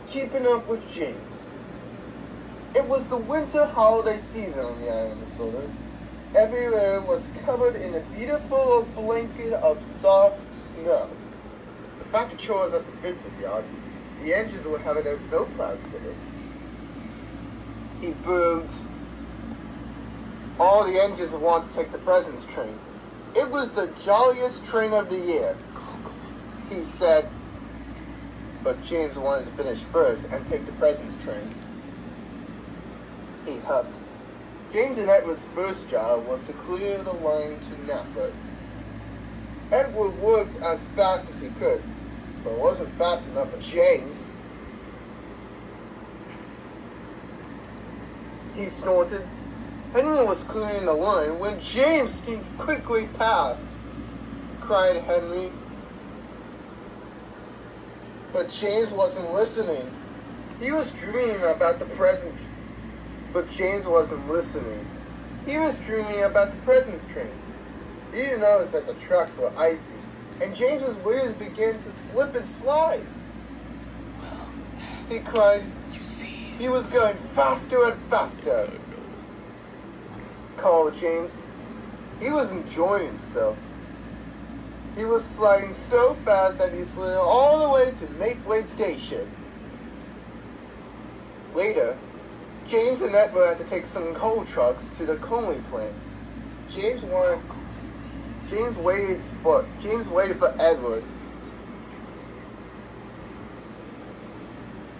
keeping up with James. It was the winter holiday season on the island of Sodor. Everywhere was covered in a beautiful blanket of soft snow. The factory was at the prince's yard. The engines were having their snowplows fitted. He boomed. All the engines wanted to take the presents train. It was the jolliest train of the year, he said. But James wanted to finish first and take the presents train. He huffed. James and Edward's first job was to clear the line to Knapford. Edward worked as fast as he could, but it wasn't fast enough for James. He snorted. Henry was clearing the line when James steamed quickly past, cried Henry. But James wasn't listening. He was dreaming about the present. But James wasn't listening. He was dreaming about the presents train. He didn't notice that the tracks were icy, and James's wheels began to slip and slide. Well, he cried. You see, he was going faster and faster. Called James. He was enjoying himself. He was sliding so fast that he slid all the way to Mayfleet Station. Later, James and Edward had to take some coal trucks to the Conley plant. James waited for Edward.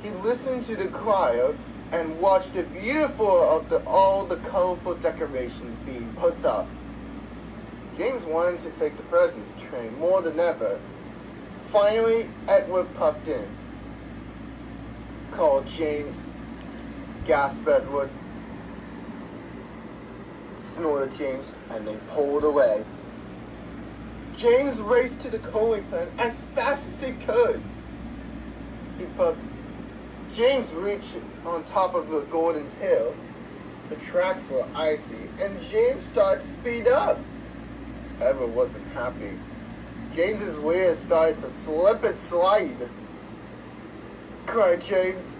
He listened to the choir and watched the beautiful of all the colorful decorations being put up. James wanted to take the presents train more than ever. Finally, Edward puffed in. Called James. Gasped Edward. Snorted James, and they pulled away. James raced to the coaling plant as fast as he could. He puffed. James reached on top of the Gordon's Hill. The tracks were icy, and James started to speed up. Edward wasn't happy. James's wheels started to slip and slide. Cried James.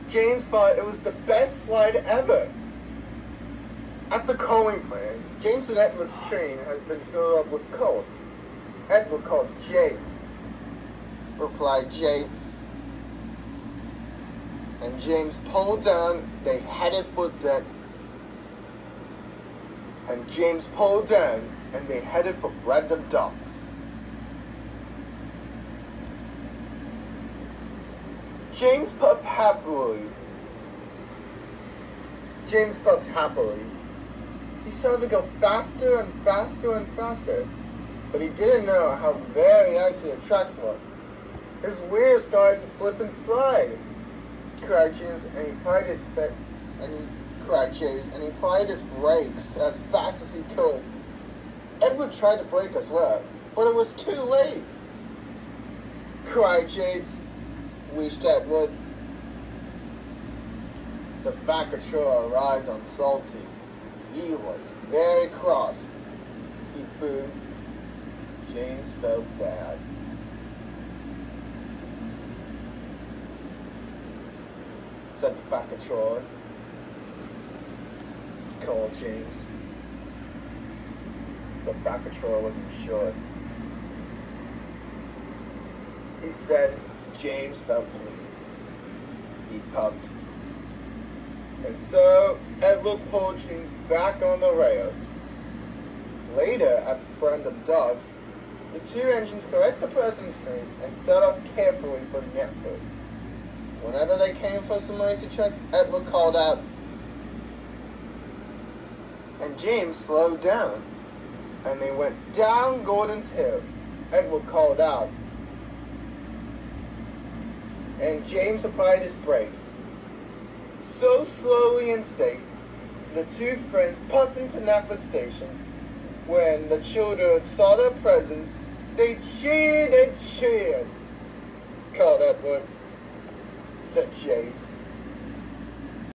James thought it was the best slide ever. At the coaling plant, James and Edward's train has been filled up with coal. Edward called James. Replied James. And James pulled down. They headed for that. And James pulled down, and they headed for Brandon Docks. James puffed happily. He started to go faster and faster and faster, but he didn't know how very icy the tracks were. His wheels started to slip and slide. Cried James, and he applied his brakes as fast as he could. Edward tried to brake as well, but it was too late. Cried James, wished Edward. The fat controller arrived on Salty. He was very cross. He boomed. James felt bad. Said the fat controller. Called James. The fat controller wasn't sure. He said James felt pleased. He puffed. And so Edward pulled James back on the rails. Later, at Brandon Docks, the two engines correct the presence train and set off carefully for Knapford. Whenever they came for some icy checks, Edward called out, and James slowed down, and they went down Gordon's Hill. Edward called out, and James applied his brakes. So slowly and safe, the two friends puffed into Knapford Station. When the children saw their presents, they cheered and cheered. Called Edward, said James.